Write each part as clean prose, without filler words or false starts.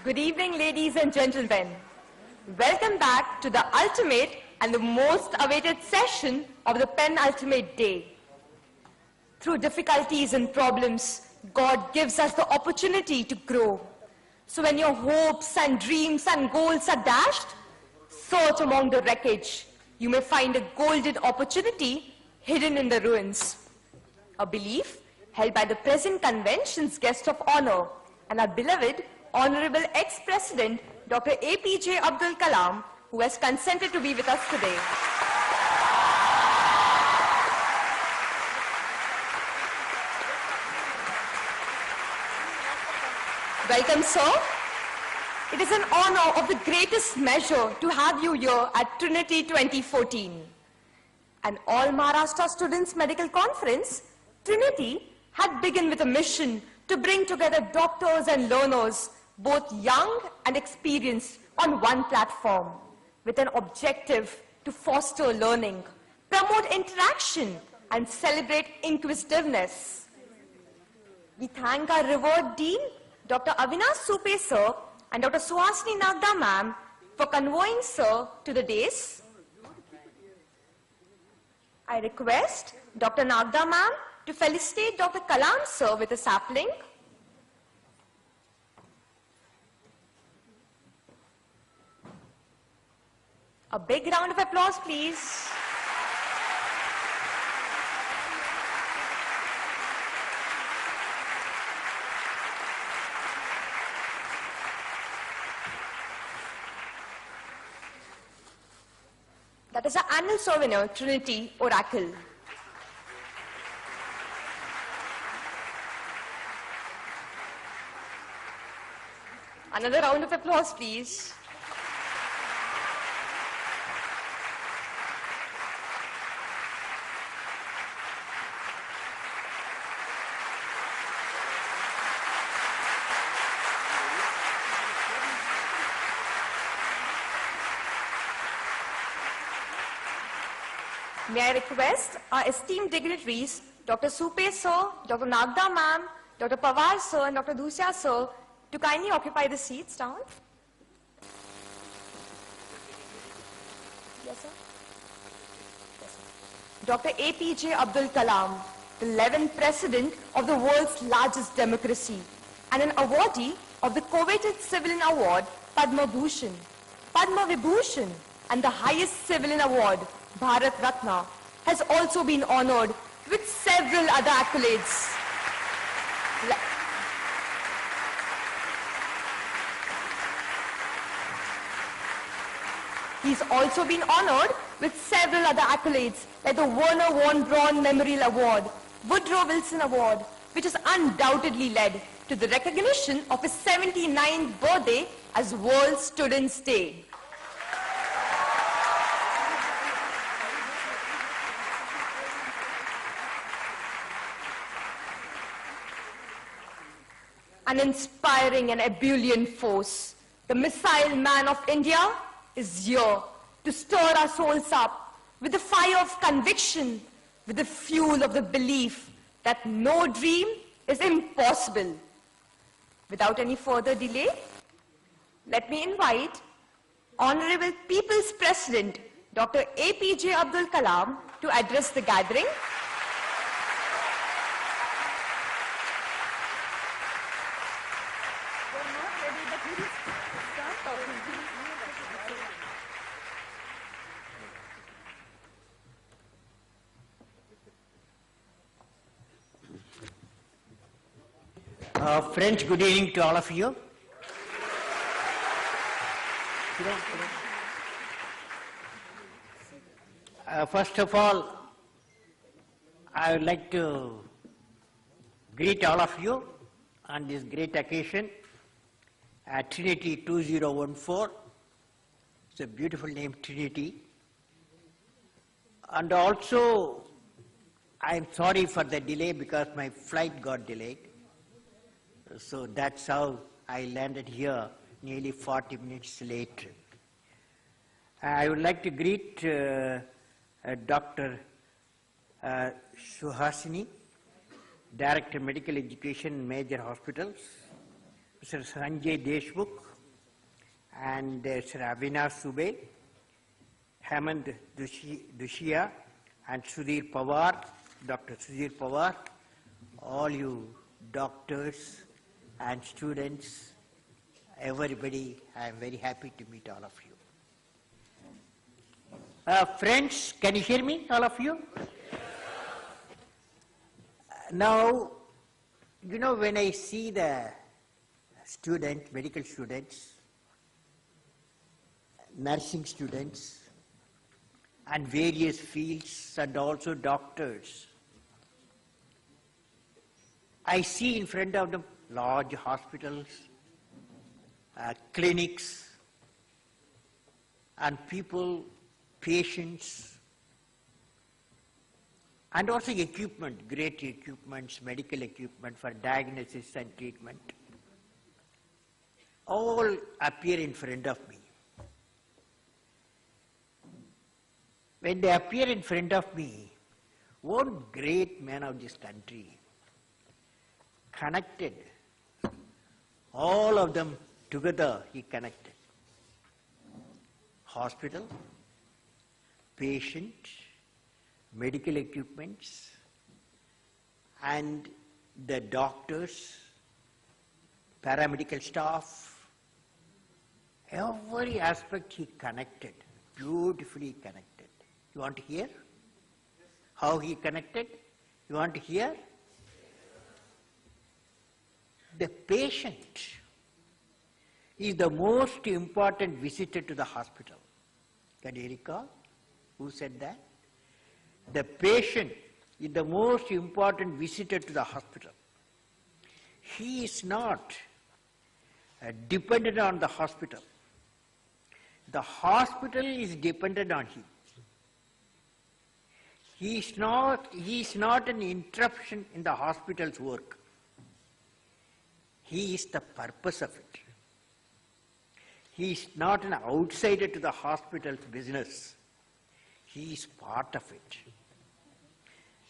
Good evening, ladies and gentlemen. Welcome back to the ultimate and the most awaited session of the penultimate day. Through difficulties and problems, God gives us the opportunity to grow. So when your hopes and dreams and goals are dashed, search among the wreckage. You may find a golden opportunity hidden in the ruins. A belief held by the present convention's guest of honor and our beloved Honorable ex-President Dr. A.P.J. Abdul Kalam, who has consented to be with us today. Welcome, sir. It is an honor of the greatest measure to have you here at Trinity 2014. An all Maharashtra Students Medical Conference, Trinity had begun with a mission to bring together doctors and learners, both young and experienced, on one platform, with an objective to foster learning, promote interaction, and celebrate inquisitiveness. We thank our revered Dean, Dr. Avinash Supe sir, and Dr. Suhasini Nagda ma'am for convoying sir to the dais. I request Dr. Nagda ma'am to felicitate Dr. Kalam sir with a sapling. A big round of applause, please. That is our annual souvenir, Trinity Oracle. Another round of applause, please. May I request our esteemed dignitaries, Dr. Supe sir, Dr. Nagda ma'am, Dr. Pawar sir, and Dr. Dhusya sir, to kindly occupy the seats down. Yes, sir. Yes, sir. Dr. A.P.J. Abdul Kalam, the 11th President of the world's largest democracy, and an awardee of the coveted Civilian Award, Padma Bhushan, Padma Vibhushan, and the highest civilian award, Bharat Ratna, has also been honored with several other accolades. He's also been honored with several other accolades like the Werner von Braun Memorial Award, Woodrow Wilson Award, which has undoubtedly led to the recognition of his 79th birthday as World Students' Day. An inspiring and ebullient force, the missile man of India is here to stir our souls up with the fire of conviction, with the fuel of the belief that no dream is impossible. Without any further delay, let me invite Honorable People's President, Dr. A.P.J. Abdul Kalam, to address the gathering. Friends, good evening to all of you. First of all, I would like to greet all of you on this great occasion at Trinity 2014. It's a beautiful name, Trinity. And also, I'm sorry for the delay because my flight got delayed. So that's how I landed here nearly 40 minutes late. I would like to greet Dr. Suhasini, Director Medical Education, Major Hospitals, Mr. Sanjay Deshmukh, and Sir Avinash Subbe, Hemant Dushia, and Sudhir Pawar, Dr. Sudhir Pawar, all you doctors and students, everybody, I am very happy to meet all of you. Friends, can you hear me, all of you? Now, you know, when I see the students, medical students, nursing students, and various fields, and also doctors, I see in front of them large hospitals, clinics, and people, patients, and also equipment, great equipments, medical equipment for diagnosis and treatment, all appear in front of me. When they appear in front of me, one great man of this country connected, all of them together he connected. Hospital, patient, medical equipments, and the doctors, paramedical staff, every aspect he connected, beautifully connected. You want to hear how he connected? You want to hear? The patient is the most important visitor to the hospital. Can you recall? Who said that? The patient is the most important visitor to the hospital. He is not dependent on the hospital. The hospital is dependent on him. He is not an interruption in the hospital's work. He is the purpose of it. He is not an outsider to the hospital's business. He is part of it.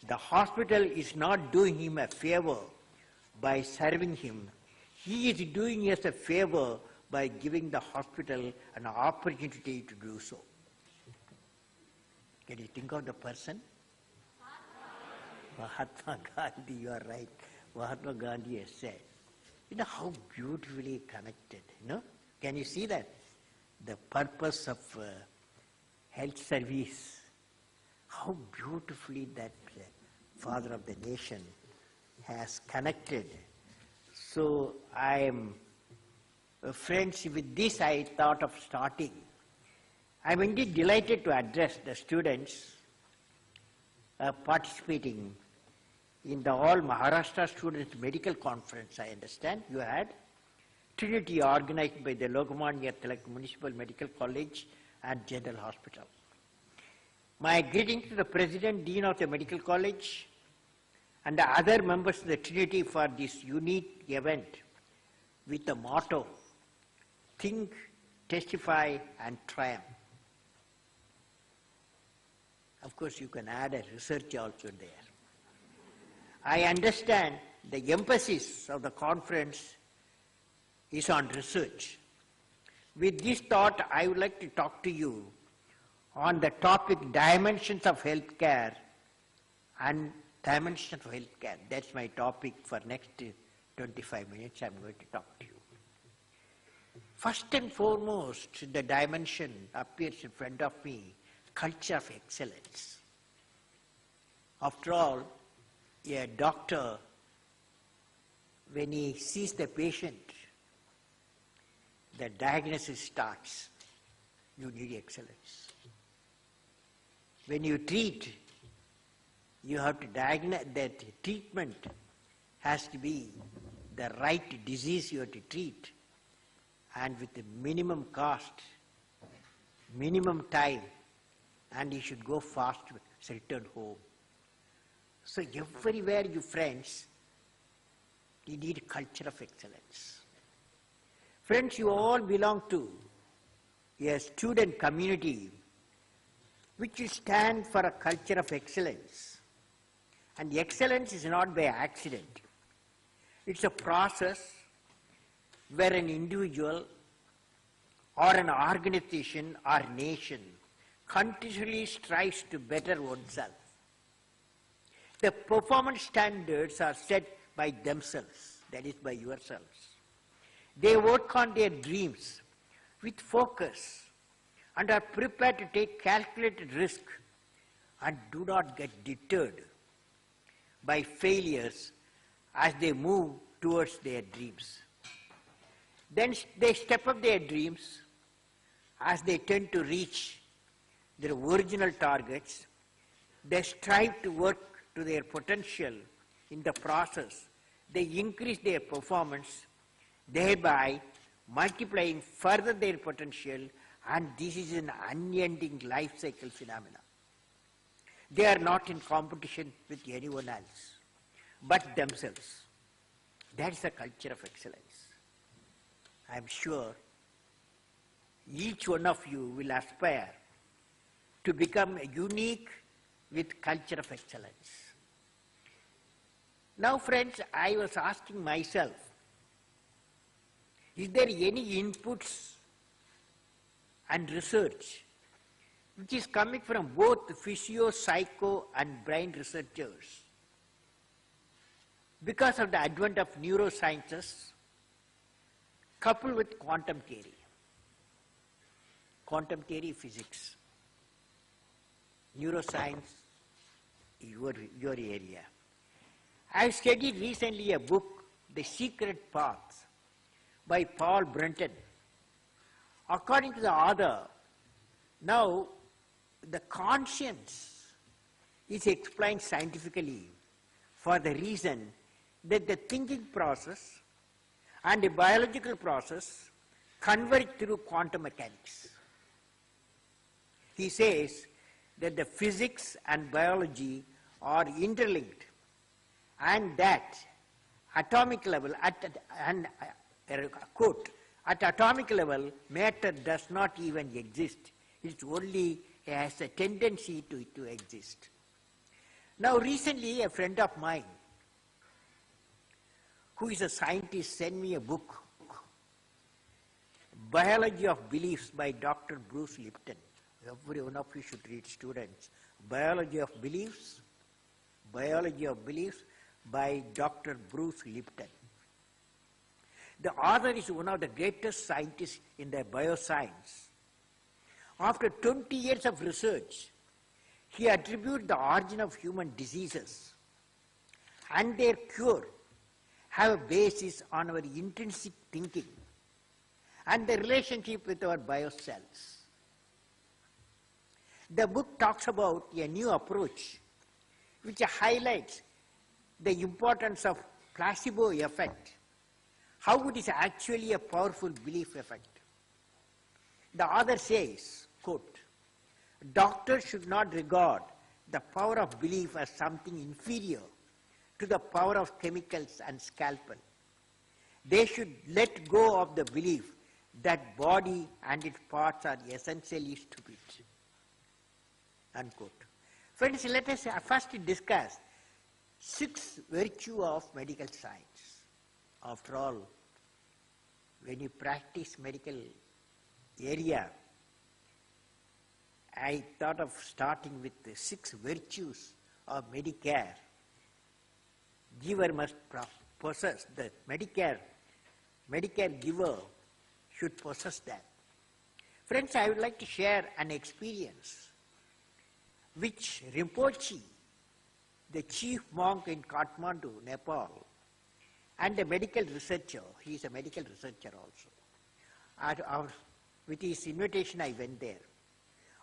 The hospital is not doing him a favor by serving him. He is doing us a favor by giving the hospital an opportunity to do so. Can you think of the person? Mahatma Gandhi, you are right. Mahatma Gandhi has said, you know how beautifully connected, you know? Can you see that? The purpose of health service, how beautifully that father of the nation has connected. So I am, friends, with this I thought of starting. I am indeed delighted to address the students participating in the All Maharashtra Students Medical Conference. I understand you had Trinity, organized by the Lokmanya Tilak Municipal Medical College and General Hospital. My greetings to the President, Dean of the Medical College, and the other members of the Trinity for this unique event with the motto, Think, Testify, and Triumph. Of course, you can add a research also there. I understand the emphasis of the conference is on research. With this thought, I would like to talk to you on the topic dimensions of healthcare and dimensions of healthcare. That's my topic for next 25 minutes. I'm going to talk to you. First and foremost, the dimension appears in front of me, culture of excellence. After all, a doctor, when he sees the patient, the diagnosis starts. You need excellence. When you treat, you have to diagnose, that treatment has to be the right disease you have to treat, and with the minimum cost, minimum time, and you should go fast to return home. So everywhere, you friends, you need a culture of excellence. Friends, you all belong to a student community which will stand for a culture of excellence. And excellence is not by accident. It's a process where an individual or an organization or nation continually strives to better oneself. The performance standards are set by themselves, that is by yourselves. They work on their dreams with focus and are prepared to take calculated risk and do not get deterred by failures as they move towards their dreams. Then they step up their dreams as they tend to reach their original targets. They strive to work to their potential. In the process, they increase their performance, thereby multiplying further their potential, and this is an unending life cycle phenomenon. They are not in competition with anyone else but themselves. That is the culture of excellence. I am sure each one of you will aspire to become unique with culture of excellence. Now friends, I was asking myself, is there any inputs and research which is coming from both physio, psycho and brain researchers because of the advent of neurosciences coupled with quantum theory physics, neuroscience, your area. I studied recently a book, The Secret Path, by Paul Brenton. According to the author, now the conscience is explained scientifically for the reason that the thinking process and the biological process converge through quantum mechanics. He says that the physics and biology are interlinked, and that atomic level, quote, at atomic level, matter does not even exist. It only has a tendency to exist. Now recently a friend of mine who is a scientist sent me a book, Biology of Beliefs by Dr. Bruce Lipton. Every one of you should read, students. Biology of Beliefs by Dr. Bruce Lipton. The author is one of the greatest scientists in the bioscience. After 20 years of research, he attributes the origin of human diseases and their cure have a basis on our intrinsic thinking and the relationship with our biocells. The book talks about a new approach which highlights the importance of placebo effect, how it is actually a powerful belief effect. The author says, quote, doctors should not regard the power of belief as something inferior to the power of chemicals and scalpel. They should let go of the belief that body and its parts are essentially stupid. Unquote. Friends, let us first discuss 6 virtues of medical science. After all, when you practice medical area, I thought of starting with the 6 virtues of Medicare. Giver must possess the Medicare giver should possess that. Friends, I would like to share an experience which Rinpoche, the chief monk in Kathmandu, Nepal, and a medical researcher, he is a medical researcher also. With his invitation I went there.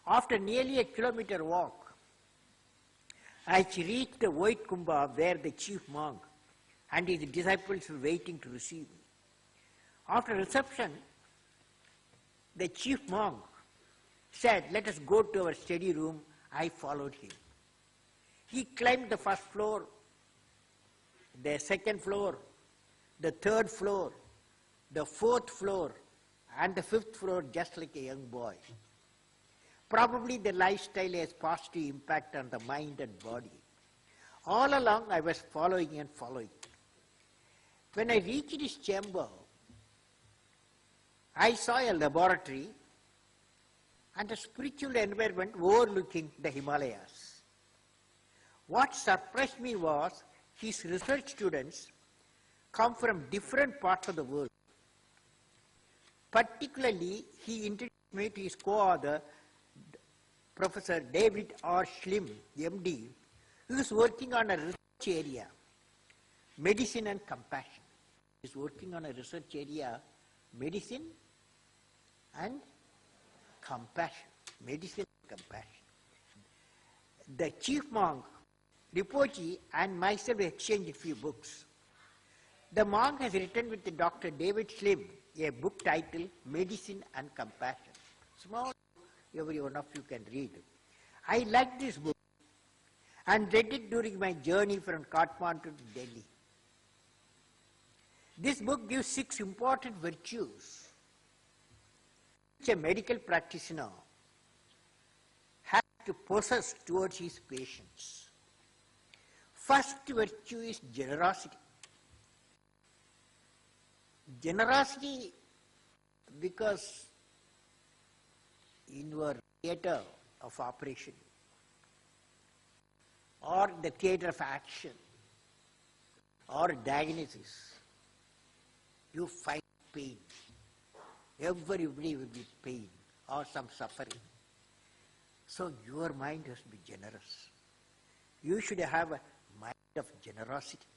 After nearly a kilometer walk, I reached the white kumbha where the chief monk and his disciples were waiting to receive me. After reception, the chief monk said, let us go to our study room. I followed him. He climbed the first floor, the second floor, the third floor, the fourth floor, and the fifth floor just like a young boy. Probably the lifestyle has positive impact on the mind and body. All along I was following and following. When I reached his chamber, I saw a laboratory and a spiritual environment overlooking the Himalayas. What surprised me was his research students come from different parts of the world. Particularly, he introduced me to his co-author, Professor David R. Schlim, MD, who is working on a research area, medicine and compassion. He is working on a research area, medicine and compassion. Medicine and compassion. The chief monk, Rinpoche, and myself exchanged a few books. The monk has written with Dr. David Schlim a book titled Medicine and Compassion. Small, every one of you can read. I liked this book and read it during my journey from Kathmandu to Delhi. This book gives 6 important virtues which a medical practitioner has to possess towards his patients. First virtue is generosity. Generosity because in your theatre of operation or the theatre of action or diagnosis, you find pain. Everybody will be pain or some suffering. So your mind has to be generous. You should have a mind of generosity.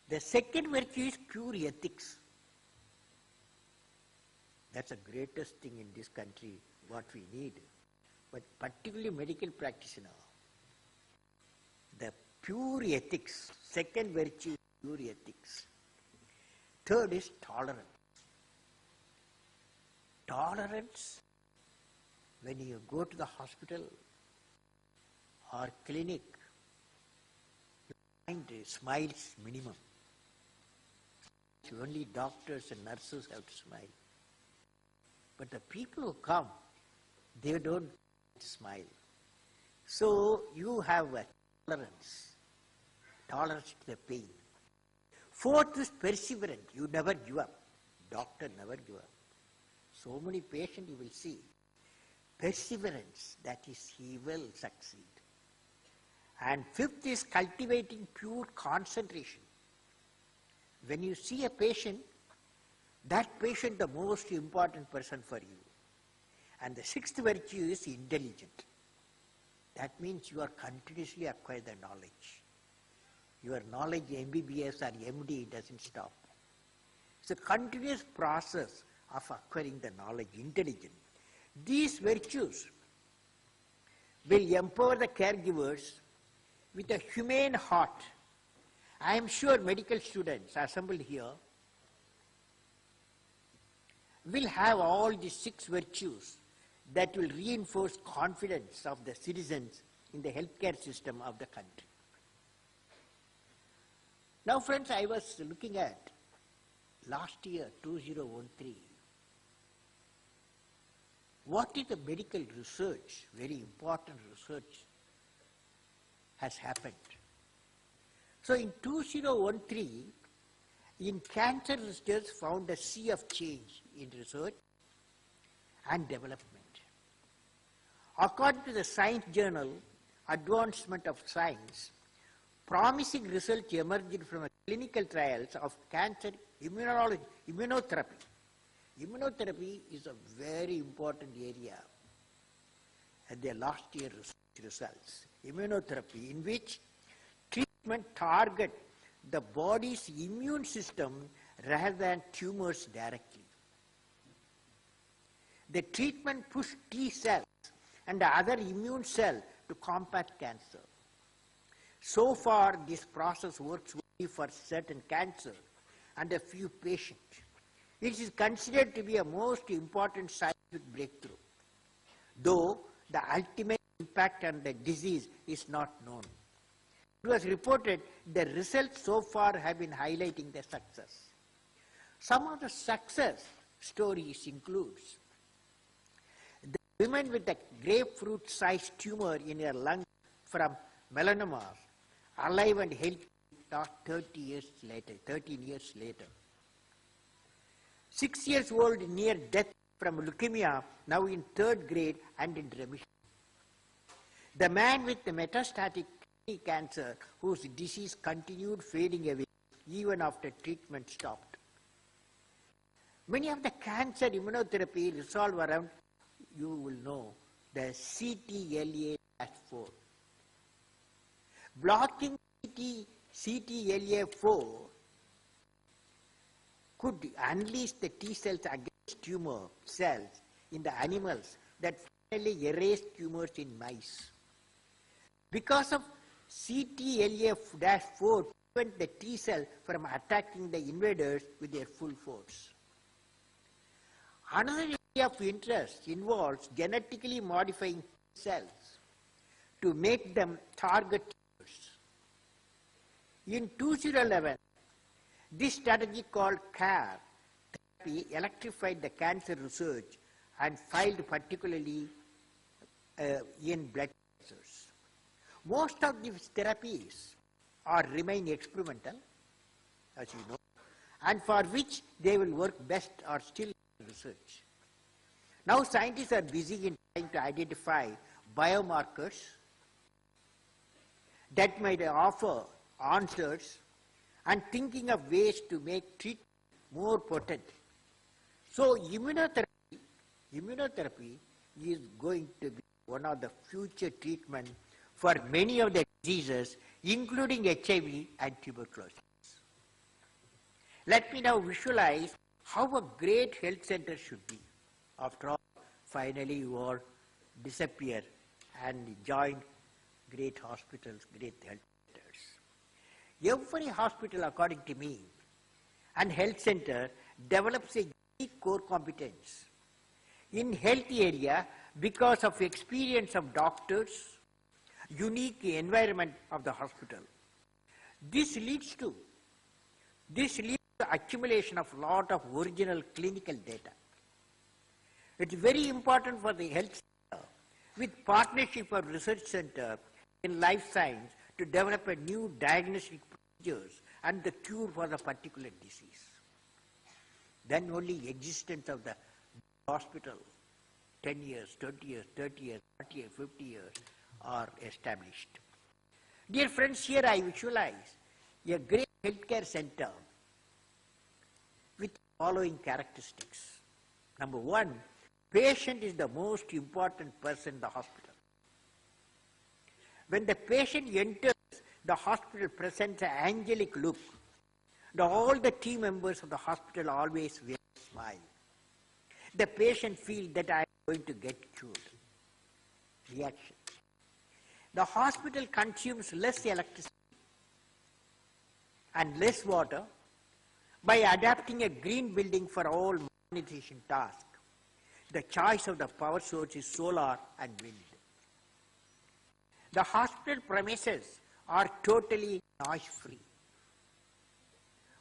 The second virtue is pure ethics. That's the greatest thing in this country, what we need. But particularly medical practitioner, the pure ethics. Second virtue is pure ethics. Third is tolerance. Tolerance, when you go to the hospital or clinic, you find smiles minimum. Only doctors and nurses have to smile. But the people who come, they don't smile. So you have a tolerance to the pain. Fourth is perseverance. You never give up. Doctor never give up. So many patients you will see. Perseverance, that is, he will succeed. And fifth is cultivating pure concentration. When you see a patient, that patient the most important person for you. And the sixth virtue is intelligent. That means you are continuously acquire the knowledge. Your knowledge, MBBS or MD, doesn't stop. It's a continuous process of acquiring the knowledge, intelligence. These virtues will empower the caregivers with a humane heart. I am sure medical students assembled here will have all these 6 virtues that will reinforce confidence of the citizens in the healthcare system of the country. Now friends, I was looking at last year, 2013, what is the medical research, very important research, has happened. So in 2013, in cancer research found a sea of change in research and development. According to the science journal, Advancement of Science, promising results emerged from clinical trials of cancer immunotherapy. Immunotherapy is a very important area at the last year research results. Immunotherapy, in which treatment target the body's immune system rather than tumors directly. The treatment pushed T cells and other immune cells to combat cancer. So far, this process works only for certain cancer and a few patients. It is considered to be a most important scientific breakthrough, though the ultimate impact on the disease is not known. It was reported the results so far have been highlighting the success. Some of the success stories includes the women with a grapefruit-sized tumor in her lung from melanoma, alive and healthy 13 years later. 6-year-old near death from leukemia, now in 3rd grade and in remission. The man with the metastatic kidney cancer whose disease continued fading away even after treatment stopped. Many of the cancer immunotherapy resolve around, you will know, the CTLA-4. Blocking CTLA-4 could unleash the T cells against tumor cells in the animals that finally erased tumors in mice. Because of CTLA-4 prevent the T cell from attacking the invaders with their full force. Another area of interest involves genetically modifying cells to make them target tumors. In 2011, this strategy called CAR therapy electrified the cancer research and filed particularly in blood cancers. Most of these therapies remain experimental, as you know, and for which they will work best are still in research. Now scientists are busy in trying to identify biomarkers that might offer answers and thinking of ways to make treatment more potent. So immunotherapy is going to be one of the future treatments for many of the diseases, including HIV and tuberculosis. Let me now visualize how a great health center should be. After all, finally you all disappear and join great hospitals, great health centers. Every hospital, according to me, and health center develops a unique core competence in health area because of experience of doctors, unique environment of the hospital. This leads to accumulation of lot of original clinical data. It's very important for the health center with partnership of research center in life science to develop a new diagnostic procedures and the cure for the particular disease. Then only existence of the hospital 10 years, 20 years, 30 years, 40 years, 50 years are established. Dear friends, here I visualize a great healthcare center with the following characteristics. Number one, patient is the most important person in the hospital. When the patient enters, the hospital presents an angelic look. All the team members of the hospital always wear a smile. The patient feels that I am going to get cured. Reaction. The hospital consumes less electricity and less water by adapting a green building for all monetization tasks. The choice of the power source is solar and wind. The hospital premises are totally noise-free.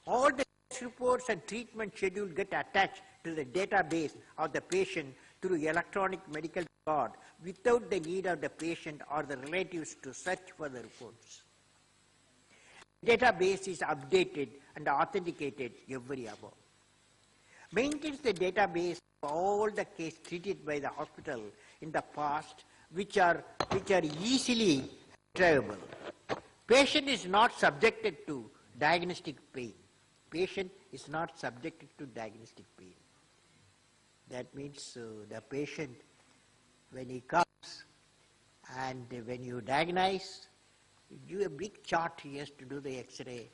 All the test reports and treatment schedules get attached to the database of the patient through electronic medical record without the need of the patient or the relatives to search for the reports. The database is updated and authenticated every hour. Maintains the database of all the cases treated by the hospital in the past which are easily retrievable. Patient is not subjected to diagnostic pain. Patient is not subjected to diagnostic pain. That means the patient, when he comes and when you diagnose, you give a big chart. He has to do the X-ray,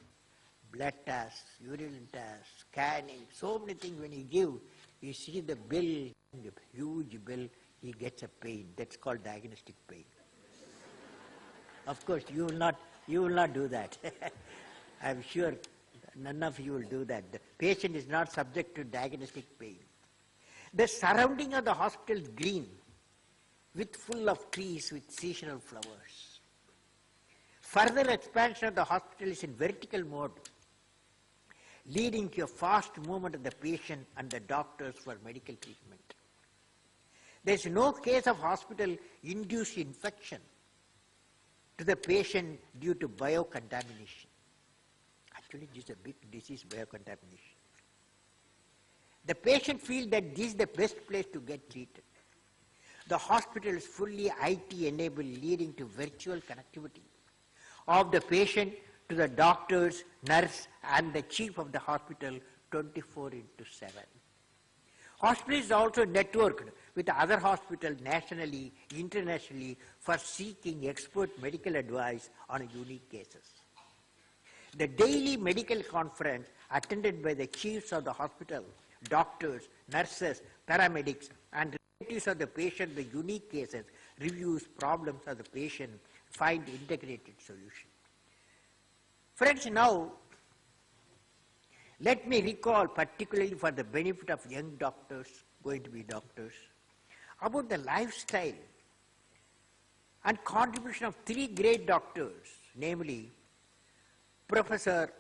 blood tests, urine tests, scanning, so many things. When you give, you see the bill, the huge bill, he gets a pain. That's called diagnostic pain. Of course, you will not do that. I'm sure none of you will do that. The patient is not subject to diagnostic pain. The surrounding of the hospital is green, with full of trees with seasonal flowers. Further expansion of the hospital is in vertical mode, leading to a fast movement of the patient and the doctors for medical treatment. There is no case of hospital-induced infection to the patient due to biocontamination. Actually, this is a big disease, biocontamination. The patient feels that this is the best place to get treated. The hospital is fully IT enabled, leading to virtual connectivity of the patient to the doctors, nurse and the chief of the hospital 24/7. Hospital is also networked with other hospitals nationally, internationally for seeking expert medical advice on unique cases. The daily medical conference attended by the chiefs of the hospital, doctors, nurses, paramedics and relatives of the patient, the unique cases, reviews problems of the patient, find integrated solution. Friends, now let me recall, particularly for the benefit of young doctors, going to be doctors, about the lifestyle and contribution of three great doctors, namely Professor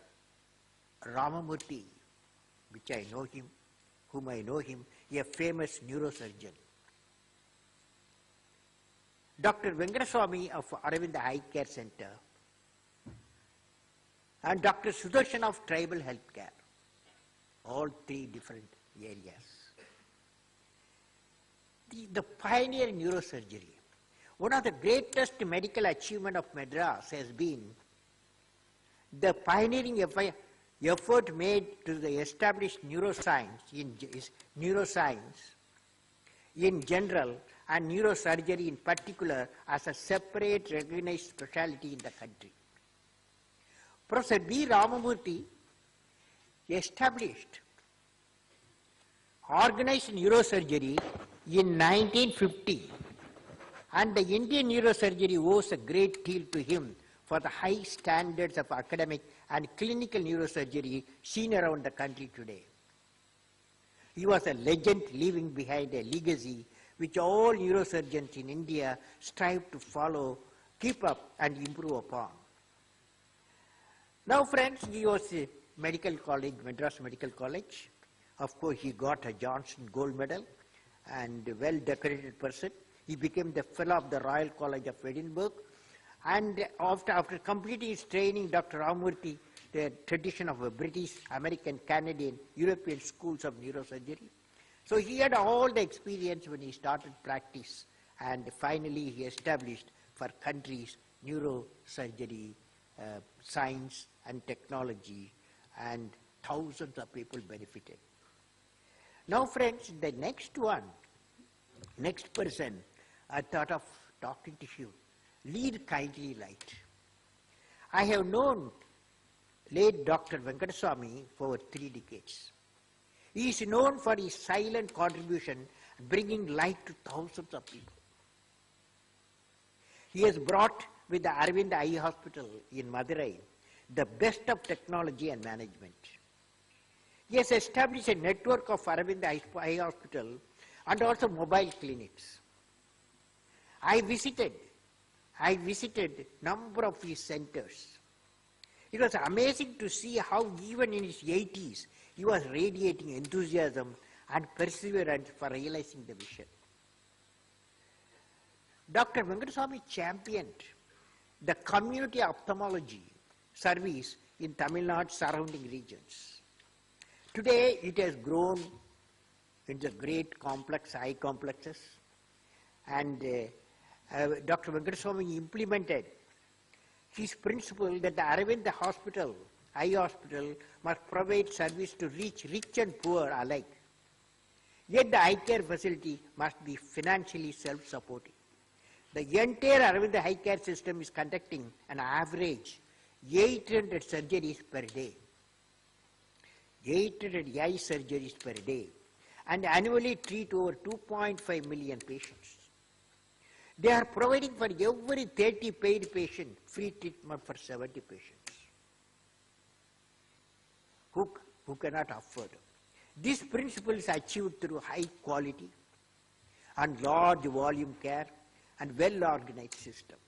Ramamurthy, which I know him, whom I know him, a famous neurosurgeon. Dr. Venkataswamy of Aravind Eye Care Center, and Dr. Sudarshan of Tribal Healthcare, all three different areas. The pioneer in neurosurgery. One of the greatest medical achievements of Madras has been the pioneering effort made to establish neuroscience in general and neurosurgery in particular as a separate recognized specialty in the country. Professor B. Ramamurthy established organized neurosurgery in 1950, and the Indian neurosurgery owes a great deal to him for the high standards of academic and clinical neurosurgery seen around the country today. He was a legend leaving behind a legacy which all neurosurgeons in India strive to follow, keep up and improve upon. Now friends, he was a medical college, Madras Medical College. Of course, he got a Johnson Gold Medal and a well-decorated person. He became the fellow of the Royal College of Edinburgh. And after completing his training, Dr. Ramamurthy, the tradition of a British, American, Canadian, European schools of neurosurgery. So he had all the experience when he started practice, and finally he established for countries neurosurgery, science and technology, and thousands of people benefited. Now friends, the next person I thought of talking to you, lead kindly light. I have known late Dr. Venkataswamy for over 3 decades. He is known for his silent contribution bringing light to thousands of people. He has brought with the Aravind Eye Hospital in Madurai the best of technology and management. He has established a network of Aravind Eye Hospital and also mobile clinics. I visited number of his centers. It was amazing to see how even in his 80s, he was radiating enthusiasm and perseverance for realizing the vision. Dr. Venkataswamy championed the community ophthalmology service in Tamil Nadu surrounding regions. Today, it has grown into great complex eye complexes, and Dr. Venkataswamy implemented his principle that the Aravind Hospital, Eye Hospital, must provide service to reach rich and poor alike. Yet the eye care facility must be financially self-supporting. The entire Aravind Eye Care system is conducting an average 800 surgeries per day. 800 eye surgeries per day, and annually treat over 2.5 million patients. They are providing for every 30 paid patient free treatment for 70 patients who cannot afford. This principle is achieved through high quality and large volume care and well-organized system.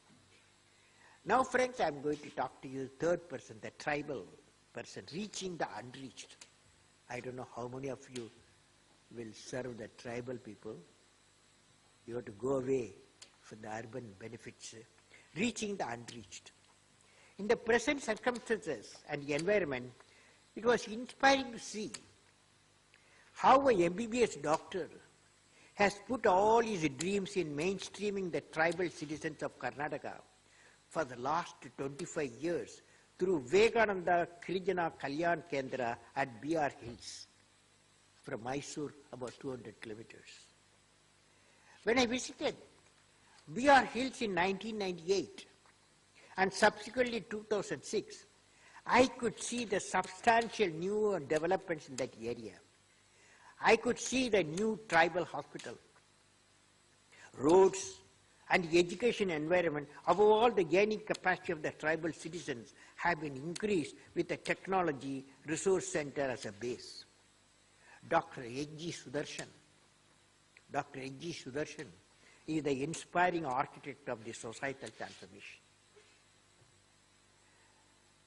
Now friends, I am going to talk to you third person, the tribal person, reaching the unreached. I don't know how many of you will serve the tribal people. You have to go away from the urban benefits, reaching the unreached. In the present circumstances and the environment, it was inspiring to see how a MBBS doctor has put all his dreams in mainstreaming the tribal citizens of Karnataka for the last 25 years through Vivekananda Kirijana Kalyan Kendra at B.R. Hills, from Mysore about 200 kilometers. When I visited B.R. Hills in 1998 and subsequently 2006, I could see the substantial new developments in that area. I could see the new tribal hospital, roads, and the education environment. Above all, the gaining capacity of the tribal citizens have been increased with the technology resource center as a base. Dr. A.P.J. Sudarshan is the inspiring architect of the societal transformation.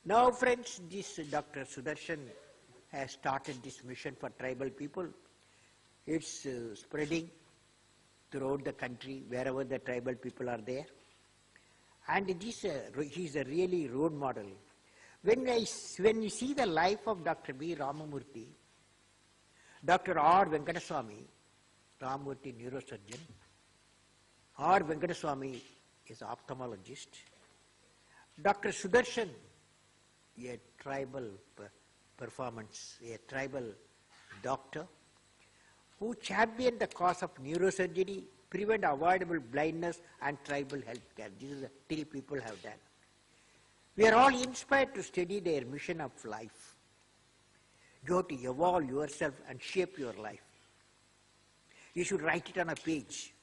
Now, friends, this Dr. Sudarshan has started this mission for tribal people. It's spreading throughout the country, wherever the tribal people are there. And he's a really role model. When you see the life of Dr. B. Ramamurthy, Dr. R. Venkataswamy, Ramamurthy neurosurgeon, R. Venkataswamy is ophthalmologist, Dr. Sudarshan, a tribal a tribal doctor, who championed the cause of neurosurgery, prevent avoidable blindness, and tribal health care. These are the three people have done. We are all inspired to study their mission of life. You have to evolve yourself and shape your life. You should write it on a page,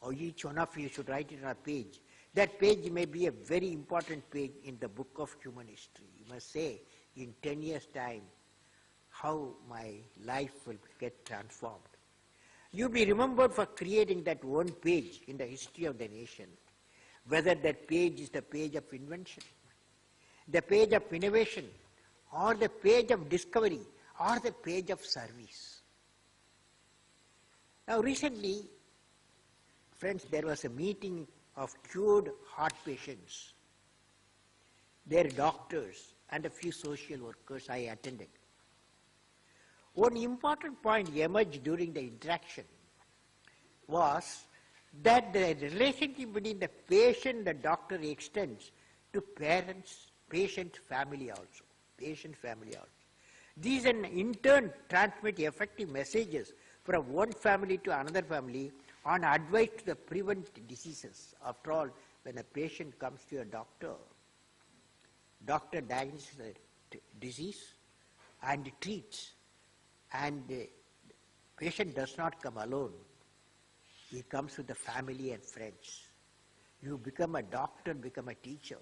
or each one of you should write it on a page. That page may be a very important page in the book of human history. You must say, in 10 years' time, how my life will get transformed. You'll be remembered for creating that one page in the history of the nation, whether that page is the page of invention, the page of innovation, or the page of discovery, or the page of service. Now recently, friends, there was a meeting of cured heart patients, their doctors, and a few social workers. I attended. One important point emerged during the interaction was that the relationship between the patient and the doctor extends to parents, patient family also. These in turn transmit effective messages from one family to another family on advice to prevent diseases. After all, when a patient comes to a doctor, doctor diagnoses the disease and treats, and the patient does not come alone. He comes with the family and friends. You become a doctor, become a teacher.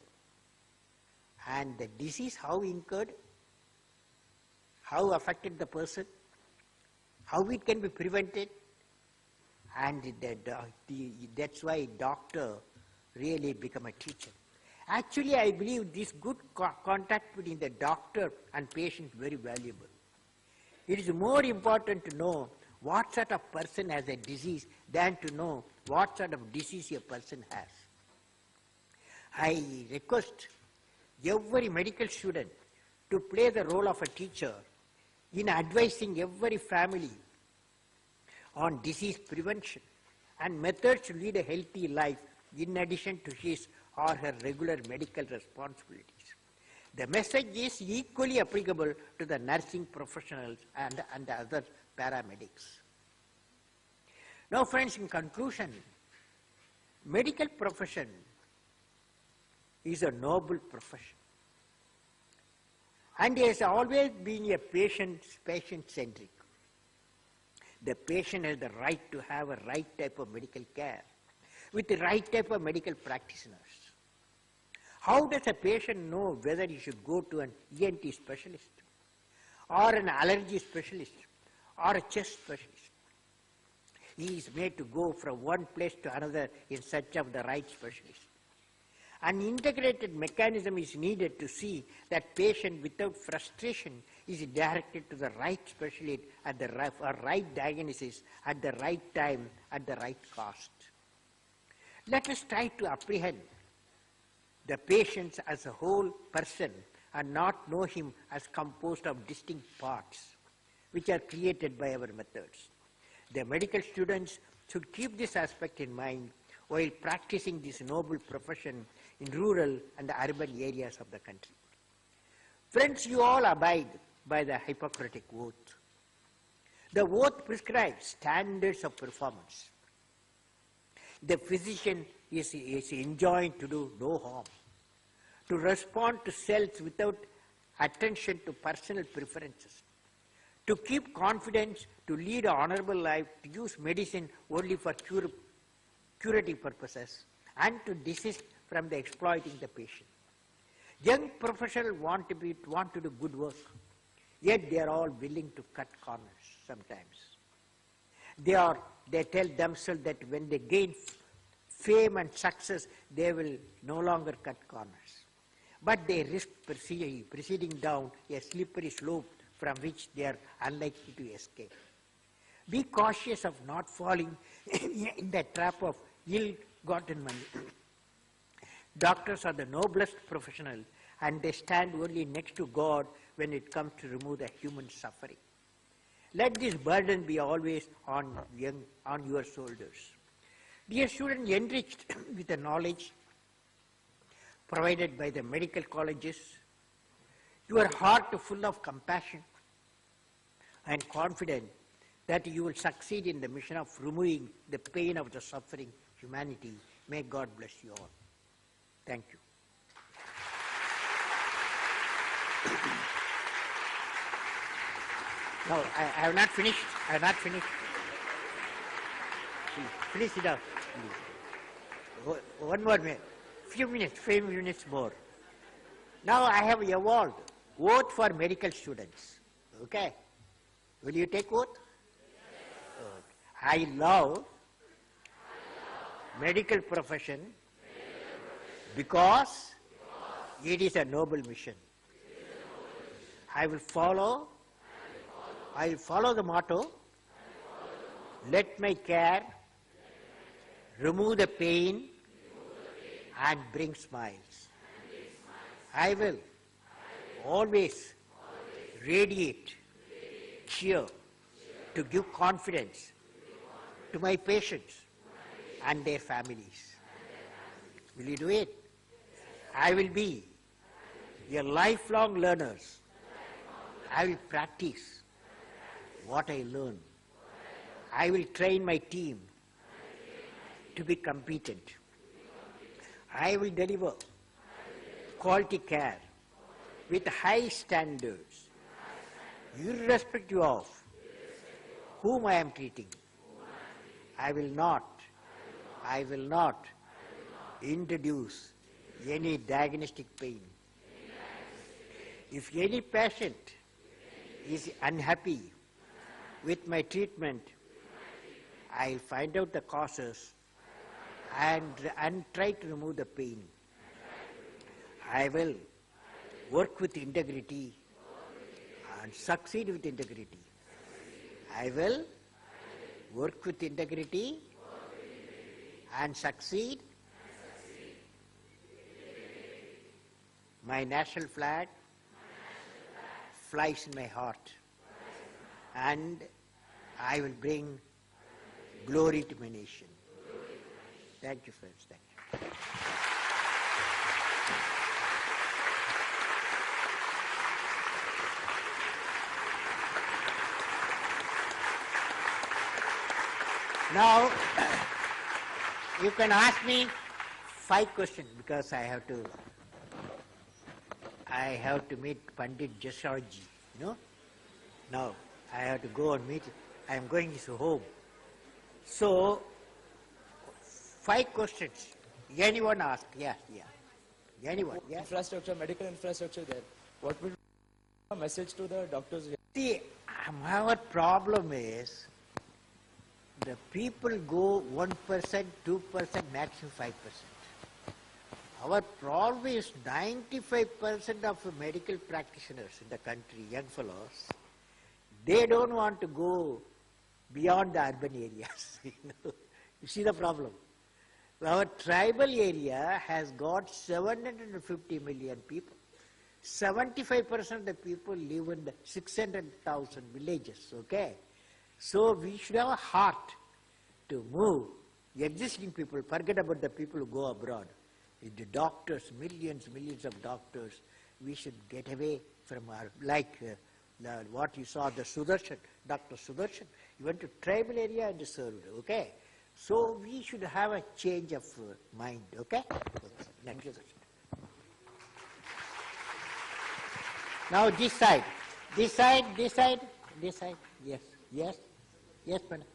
And the disease, how incurred, how affected the person, how it can be prevented, and that's why doctor really become a teacher. Actually, I believe this good contact between the doctor and patient is very valuable. It is more important to know what sort of person has a disease than to know what sort of disease a person has. I request every medical student to play the role of a teacher in advising every family on disease prevention and methods to lead a healthy life in addition to his or her regular medical responsibilities. The message is equally applicable to the nursing professionals and the other paramedics. Now friends, in conclusion, medical profession is a noble profession and has always been a patient-centric. The patient has the right to have a right type of medical care with the right type of medical practitioners. How does a patient know whether he should go to an ENT specialist or an allergy specialist or a chest specialist? He is made to go from one place to another in search of the right specialist. An integrated mechanism is needed to see that patient without frustration is directed to the right specialist at the right diagnosis at the right time at the right cost. Let us try to apprehend the patient as a whole person and not know him as composed of distinct parts which are created by our methods. The medical students should keep this aspect in mind while practicing this noble profession in rural and urban areas of the country. Friends, you all abide by the Hippocratic Oath. The oath prescribes standards of performance. The physician is enjoined to do no harm, to respond to cells without attention to personal preferences, to keep confidence, to lead an honorable life, to use medicine only for curative purposes, and to desist from the exploiting the patient. Young professionals want to do good work, yet they are all willing to cut corners sometimes. They tell themselves that when they gain fame and success, they will no longer cut corners. But they risk proceeding down a slippery slope from which they are unlikely to escape. Be cautious of not falling in the trap of ill-gotten money. Doctors are the noblest professional, and they stand only next to God when it comes to remove the human suffering. Let this burden be always on your shoulders. Dear students, enriched with the knowledge provided by the medical colleges, your heart is full of compassion and confident that you will succeed in the mission of removing the pain of the suffering humanity. May God bless you all. Thank you. No, I have not finished. I have not finished. Please sit down. Please. One more minute. Few minutes more. Now I have evolved oath for medical students. Okay? Will you take oath? Yes. I love medical profession because it is a noble mission. I will follow the motto, let my care remove the pain and bring smiles. I will always radiate cheer to give confidence to my patients and their families. Will you do it? I will be a lifelong learner. I will practice what I learn. I will train my team to be competent. I will deliver quality care with high standards, irrespective of whom I am treating. I will not introduce any diagnostic pain. If any patient is unhappy with my treatment, I will find out the causes and try to remove the pain. I will work with integrity and succeed with integrity. I will work with integrity and succeed. My national flag flies in my heart, and I will bring glory to my nation. Thank you, friends. Thank you. Now, you can ask me 5 questions because I have to meet Pandit Jasharji, you know. Now, I have to go and meet him. I am going to home. So, 5 questions. Anyone ask? Yeah. Anyone? Yeah. Infrastructure, medical infrastructure there. What will be a message to the doctors here? See, our problem is the people go 1%, 2%, maximum 5%. Our problem is 95% of medical practitioners in the country, young fellows, they don't want to go beyond the urban areas. You see the problem? Our tribal area has got 750 million people. 75% of the people live in the 600,000 villages, okay? So we should have a heart to move the existing people, forget about the people who go abroad. The doctors, millions of doctors, we should get away from our, what you saw, the Sudarshan, Dr. Sudarshan, he went to tribal area and served, okay? So we should have a change of mind, okay? Next. Now this side, yes, madam.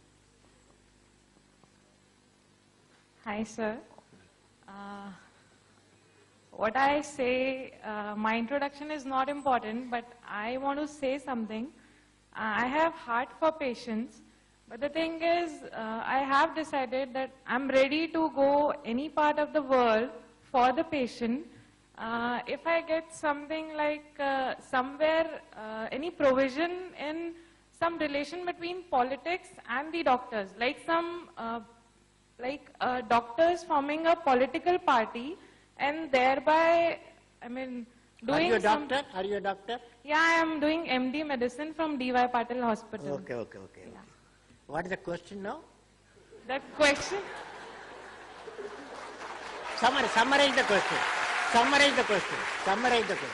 Hi, sir. What I say, my introduction is not important, but I want to say something. I have heart for patients, but the thing is, I have decided that I'm ready to go any part of the world for the patient. If I get something like somewhere, any provision in some relation between politics and the doctors, like some doctors forming a political party and thereby, I mean, doing Are you a doctor? Are you a doctor? Yeah, I am doing MD medicine from D.Y. Patil Hospital. Okay. Yeah. What is the question now? The question? Summarize the question. Summarize the question.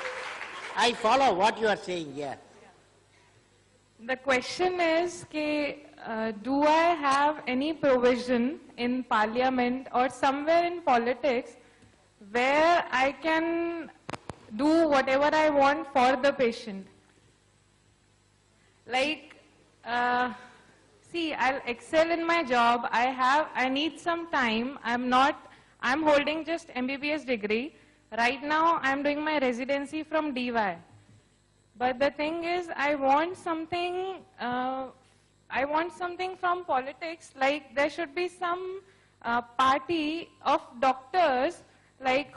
I follow what you are saying, yeah. The question is, do I have any provision in parliament or somewhere in politics where I can do whatever I want for the patient? Like, see, I'll excel in my job. I need some time. I'm holding just MBBS degree. Right now, I'm doing my residency from DY. But the thing is, I want something from politics, like there should be some party of doctors, like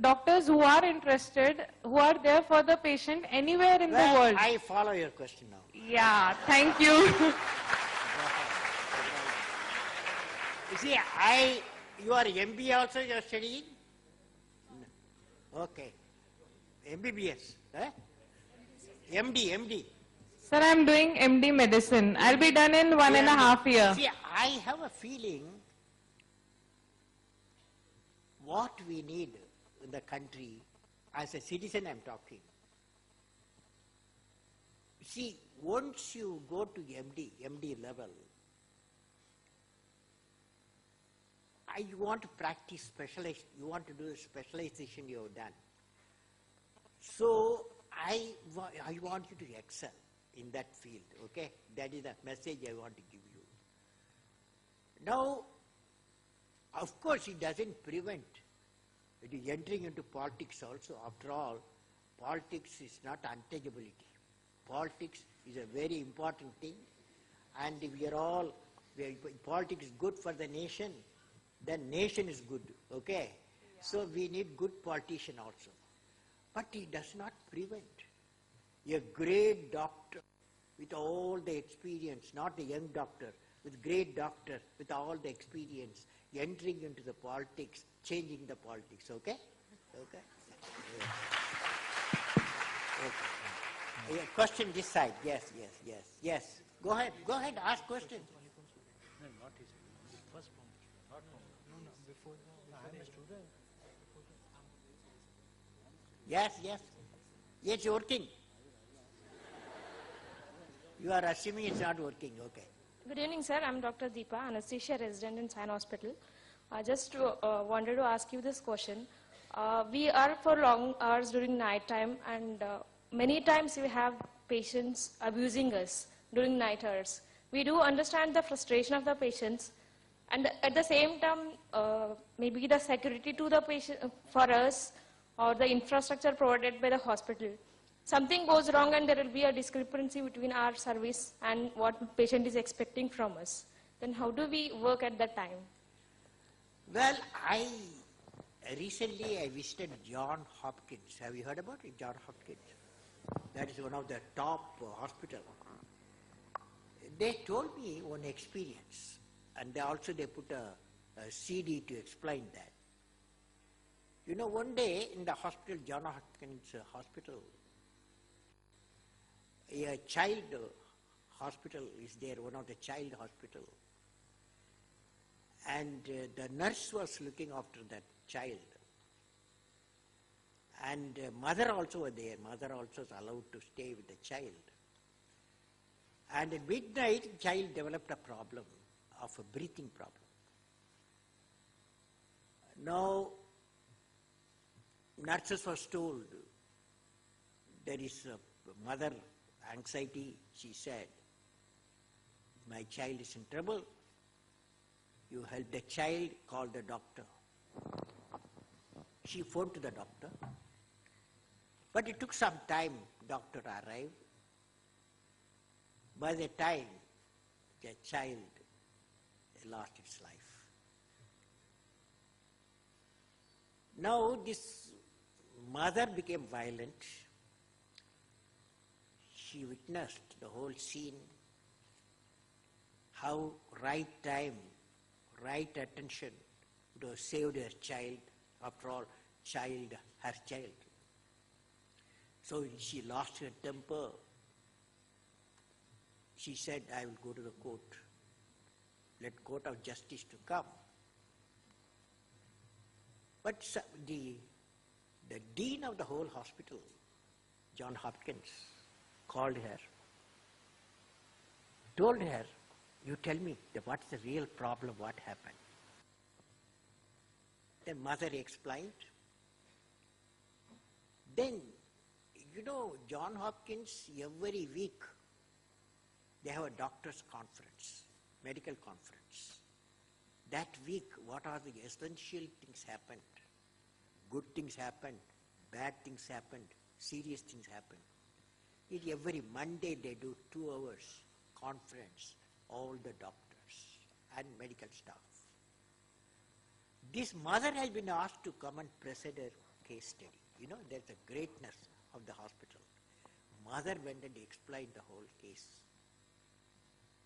doctors who are interested, who are there for the patient anywhere in the world. I follow your question now. Yeah, thank you. You see, you are MBA also you are studying? Okay. MBBS, eh? MD. Sir, I'm doing MD medicine. I'll be done in 1.5 years. See, I have a feeling what we need in the country, as a citizen I'm talking. See, once you go to MD level, you want to practice specialized, you want to do the specialization you have done. So, I want you to excel in that field, okay? That is the message I want to give you. Now, of course, it doesn't prevent it is entering into politics also. After all, politics is not untouchability. Politics is a very important thing, and politics is good for the nation, then nation is good, okay? Yeah. So we need good politician also. But it does not prevent a great doctor with all the experience, not a young doctor, with great doctor with all the experience, entering into the politics, changing the politics, okay? Okay. Yeah. Okay. Question this side, yes. Go ahead, ask question. No, not his first promotion. Not promotion. No, before. I am a student. Yes, it's working. You are assuming it's not working, okay. Good evening, sir. I'm Dr. Deepa, anesthesia resident in Sion Hospital. I just wanted to ask you this question. We are for long hours during night time, and many times we have patients abusing us during night hours. We do understand the frustration of the patients, and at the same time, maybe the security to the patient for us, or the infrastructure provided by the hospital. Something goes wrong and there will be a discrepancy between our service and what patient is expecting from us. Then how do we work at that time? Well, recently I visited John Hopkins. Have you heard about it, John Hopkins? That is one of the top hospitals. They told me one experience, and they put a CD to explain that. You know, one day in the hospital, John Hopkins Hospital, a child hospital is there, one of the child hospital. And the nurse was looking after that child. And mother also was there. Mother also was allowed to stay with the child. And at midnight, child developed a problem of a breathing problem. Now, nurses was told there is a mother anxiety. She said, my child is in trouble. You help the child, call the doctor. She phoned to the doctor. But it took some time, doctor arrived. By the time the child lost its life. Now this mother became violent. She witnessed the whole scene, how right time, right attention would have saved her child. After all, her child. So she lost her temper. She said, I will go to the court. Let court of justice to come. But the dean of the whole hospital, John Hopkins, called her, told her, you tell me what's the real problem, what happened. The mother explained. Then, you know, John Hopkins, every week, they have a doctor's conference, medical conference. That week, what are the essential things happened? Good things happened, bad things happened, serious things happened. Every Monday they do 2 hours conference, all the doctors and medical staff. This mother has been asked to come and present her case study. You know, there's a greatness of the hospital. Mother went and explained the whole case.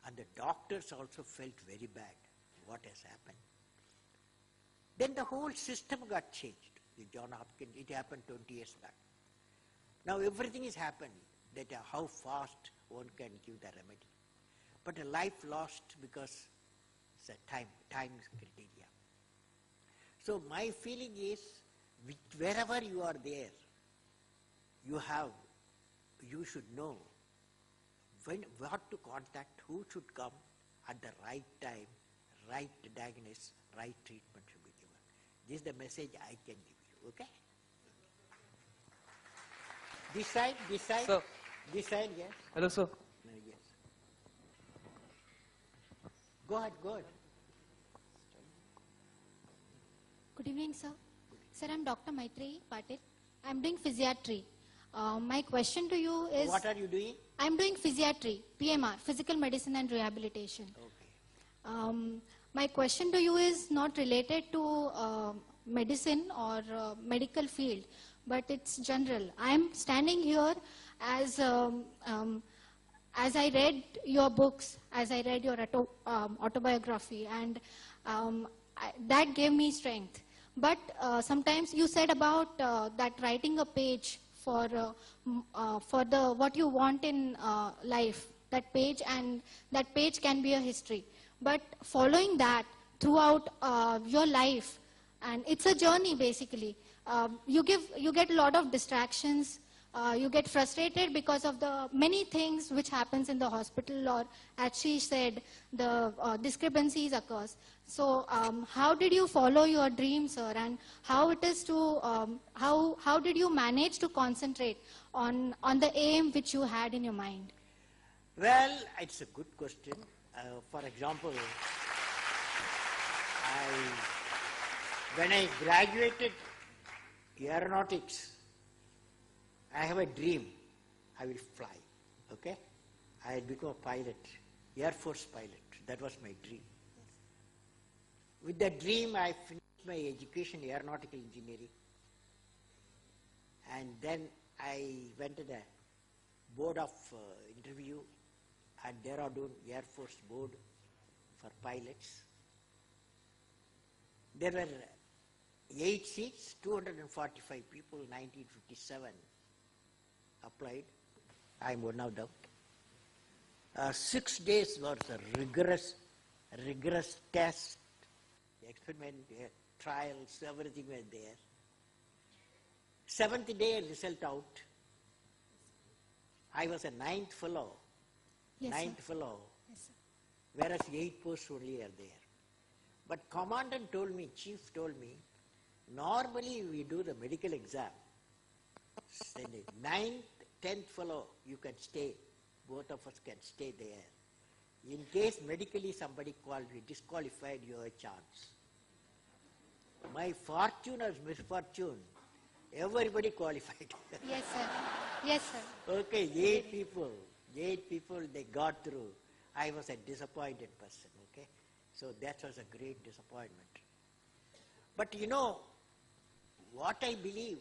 And the doctors also felt very bad what has happened. Then the whole system got changed. The John Hopkins, it happened 20 years back. Now everything has happened, that how fast one can give the remedy. But a life lost because it's a time criteria. So my feeling is, wherever you are there, you should know what to contact, who should come at the right time, right diagnosis, right treatment should be given. This is the message I can give you, okay? This side, Sir. this side, yes. Hello, sir. No, yes. Go ahead. Good evening, sir. Sir, I'm Dr. Maitreyi Patil. I'm doing physiatry. My question to you is... What are you doing? I'm doing physiatry, PMR, Physical Medicine and Rehabilitation. Okay. My question to you is not related to medicine or medical field, but it's general. I'm standing here as I read your books, as I read your autobiography, and that gave me strength. But sometimes you said about that writing a page for what you want in life, that page, and that page can be a history. But following that throughout your life, and it's a journey basically. You get a lot of distractions. You get frustrated because of the many things which happens in the hospital, or as she said, the discrepancies occurs. So how did you follow your dreams, sir, and how it is to how did you manage to concentrate on the aim which you had in your mind? Well, it's a good question. For example, when I graduated aeronautics, I have a dream. I will fly, okay? I will become a pilot, Air Force pilot. That was my dream. With that dream, I finished my education, aeronautical engineering. And then I went to the board of interview at Dehradun Air Force Board for pilots. There were 8 seats, 245 people, 1957 applied. I'm one of them. 6 days was a rigorous test, experiment, trials, everything was there. 7th day, result out. I was a 9th fellow. Yes, Ninth sir. fellow, Yes, sir. whereas 8 posts only are there. But commandant told me, chief told me, normally we do the medical exam. Then 9th, 10th fellow, you can stay. Both of us can stay there. In case medically somebody disqualified, you have a chance. My fortune or misfortune, everybody qualified. Yes, sir. Yes, sir. Okay, 8 people, they got through. I was a disappointed person, okay? So that was a great disappointment. But you know, what I believe,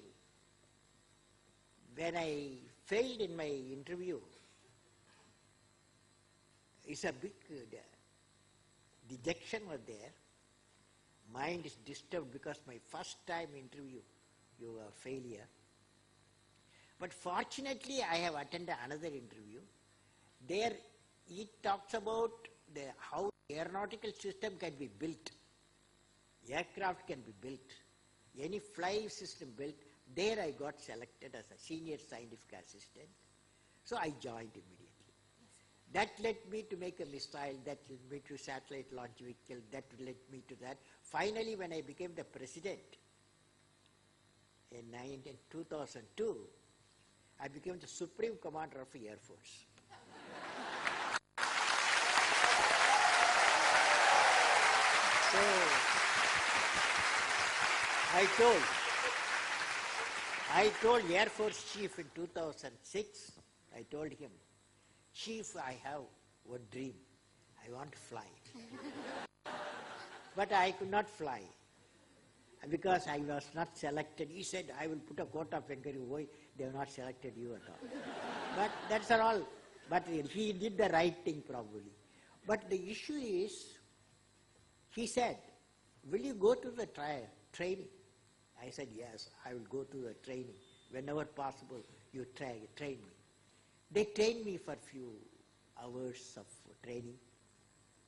when I failed in my interview, is a big dejection was there. Mind is disturbed because my first time interview, you were a failure. But fortunately, I have attended another interview. There, it talks about how aeronautical system can be built. Aircraft can be built. Any fly system built. There I got selected as a senior scientific assistant. So I joined immediately. That led me to make a missile, that led me to satellite launch vehicle, that led me to that. Finally, when I became the president in 2002, I became the Supreme Commander of the Air Force. So, I told Air Force Chief in 2006, I told him, Chief, I have one dream. I want to fly. But I could not fly because I was not selected. He said, I will put a coat of inquiry. Why they have not selected you at all? But that's all. But he did the right thing probably. But the issue is, he said, will you go to the training? I said, yes, I will go to the training. Whenever possible, you train me. They trained me for a few hours of training.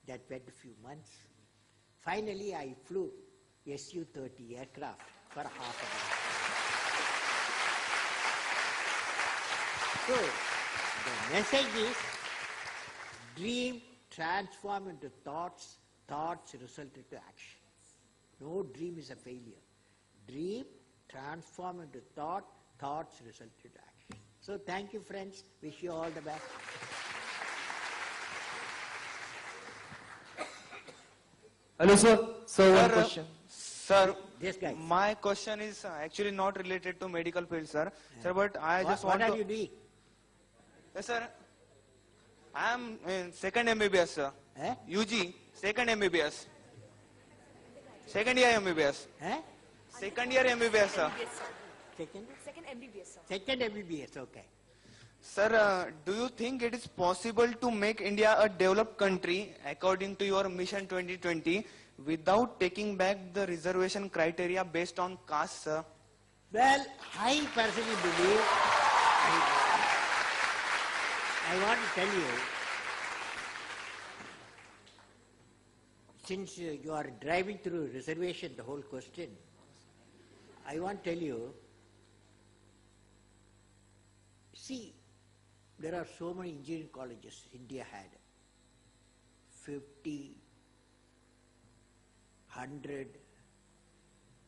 That went a few months. Finally, I flew Su-30 aircraft for half an hour. So, the message is, dream transform into thoughts, thoughts result into action. No dream is a failure. Dream transform into thought, thoughts result into action. So thank you, friends. Wish you all the best. Hello, sir. Sir, one Sir, question. Sir, This guy. my question is actually not related to medical field, sir. Sir, but I just What want are to... you doing? Yes, sir. I am in second MBBS, sir. Eh? UG, second MBBS. Second year MBBS. Eh? Second year MBBS, sir. Second? Second MBBS, sir. Second MBBS, okay. Sir, do you think it is possible to make India a developed country according to your Mission 2020 without taking back the reservation criteria based on caste, sir? Well, I personally believe, I want to tell you, since you are driving through reservation, the whole question, I want to tell you, see, there are so many engineering colleges India had. 50, 100,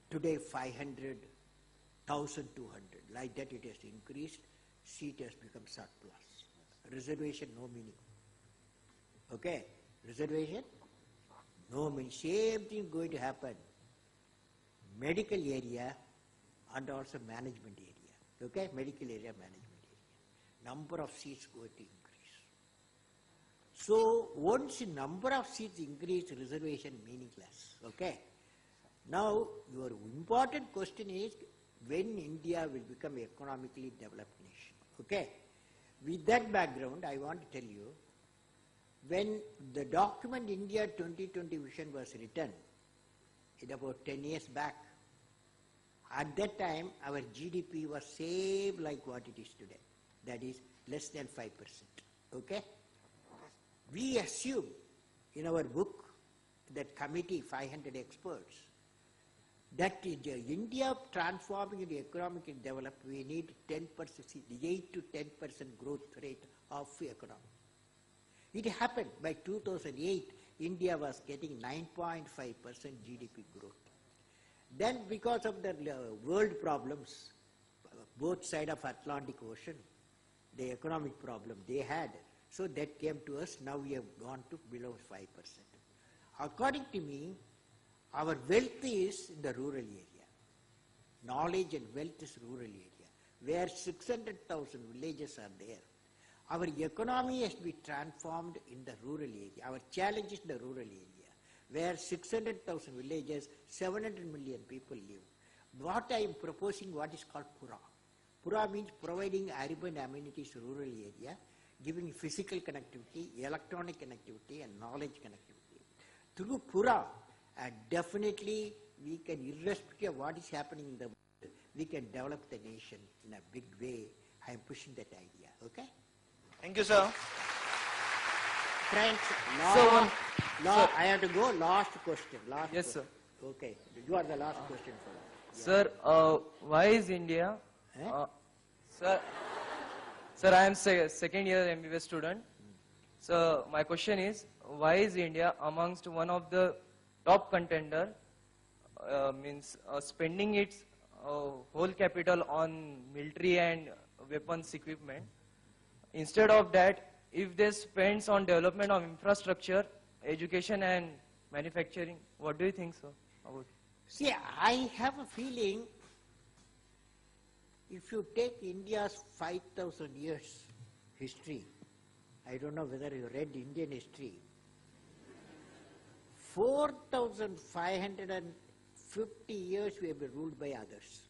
today 500, 1,200. Like that it has increased, seat has become surplus. Reservation, no meaning. Okay? Reservation, no meaning. Same thing going to happen. Medical area and also management area. Okay? Medical area, management area. Number of seats going to increase. So once the number of seats increase, reservation meaningless. Okay? Now your important question is when India will become an economically developed nation. Okay? With that background, I want to tell you, when the document India 2020 Vision was written, in about 10 years back, At that time, our GDP was same like what it is today. That is less than 5%. Okay? We assume in our book, that committee, 500 experts, that India transforming into economic development, we need 10%, 8 to 10% growth rate of economy. It happened by 2008, India was getting 9.5% GDP growth. Then because of the world problems, both sides of Atlantic Ocean, the economic problem they had, so that came to us, now we have gone to below 5%. According to me, our wealth is in the rural area. Knowledge and wealth is rural area, where 600,000 villages are there. Our economy has to be transformed in the rural area. Our challenge is the rural area, where 600,000 villages, 700 million people live. What I am proposing, what is called Pura. Pura means providing urban amenities to rural area, giving physical connectivity, electronic connectivity, and knowledge connectivity. Through Pura, definitely we can, irrespective of what is happening in the world, we can develop the nation in a big way. I am pushing that idea, okay? Thank you, sir. Friends, I have to go. Last question. Yes, sir. Okay, you are the last question for us. Sir, why is India? Sir, I am second year MBBS student. So my question is, why is India amongst one of the top contender, spending its whole capital on military and weapons equipment? Instead of that, if they spends on development of infrastructure, education and manufacturing, what do you think, sir? About? See, I have a feeling, if you take India's 5,000 years history, I don't know whether you read Indian history, 4,550 years we have been ruled by others,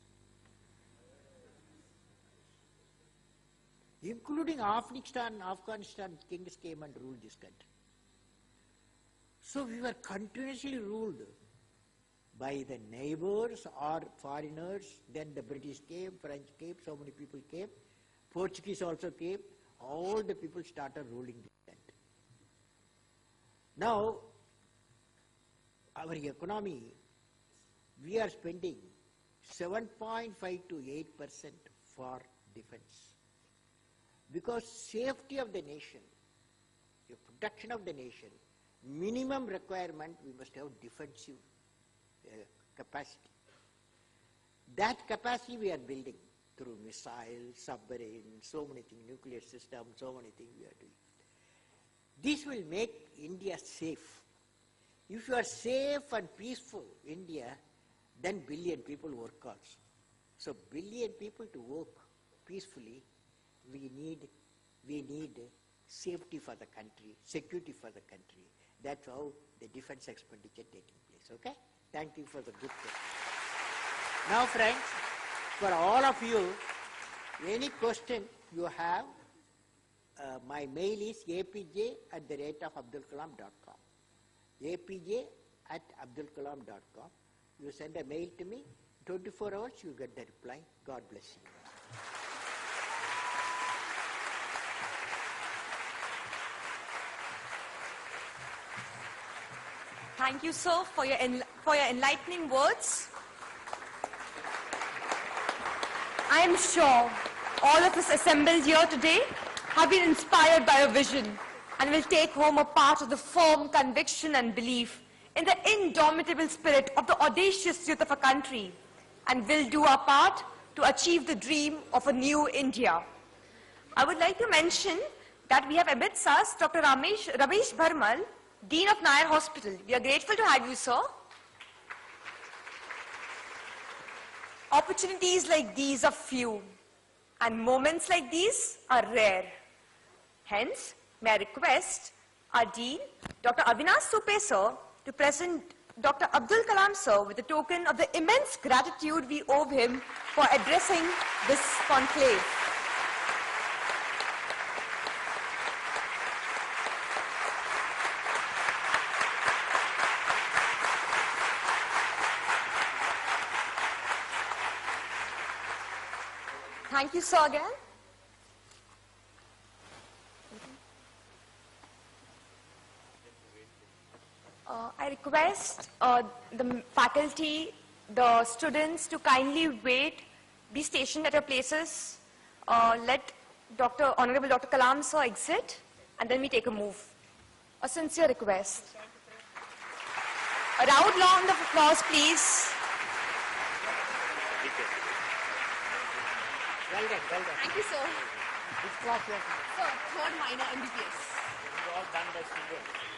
including Afghanistan kings came and ruled this country. So we were continuously ruled by the neighbors or foreigners. Then the British came, French came, so many people came, Portuguese also came, all the people started ruling this country. Now, our economy, we are spending 7.5 to 8% for defense. Because safety of the nation, the protection of the nation, minimum requirement, we must have defensive capacity. That capacity we are building through missiles, submarines, so many things, nuclear systems, so many things we are doing. This will make India safe. If you are safe and peaceful India, then billion people work also. So billion people to work peacefully, we need safety for the country, security for the country. That's how the defense expenditure taking place, okay? Thank you for the good question. Now friends, for all of you, any question you have, my mail is apj@abdulkalam.com. apj@abdulkalam.com. You send a mail to me, 24 hours you get the reply. God bless you. Thank you, sir, for your enlightening words. I am sure all of us assembled here today have been inspired by a vision and will take home a part of the firm conviction and belief in the indomitable spirit of the audacious youth of our country, and will do our part to achieve the dream of a new India. I would like to mention that we have amidst us Dr. Ramesh Bharmal, Dean of Nair Hospital. We are grateful to have you, sir. Opportunities like these are few, and moments like these are rare. Hence, may I request our Dean, Dr. Avinash Supe, sir, to present Dr. Abdul Kalam, sir, with a token of the immense gratitude we owe him for addressing this conclave. Thank you, sir, again. I request the faculty, the students to kindly wait, be stationed at your places. Let Honorable Dr. Kalam sir exit, and then we take a move. A sincere request. A loud round of applause, please. Well done, well done. Thank you, sir. Which class you are from? Sir, third minor MBBS. All done by students.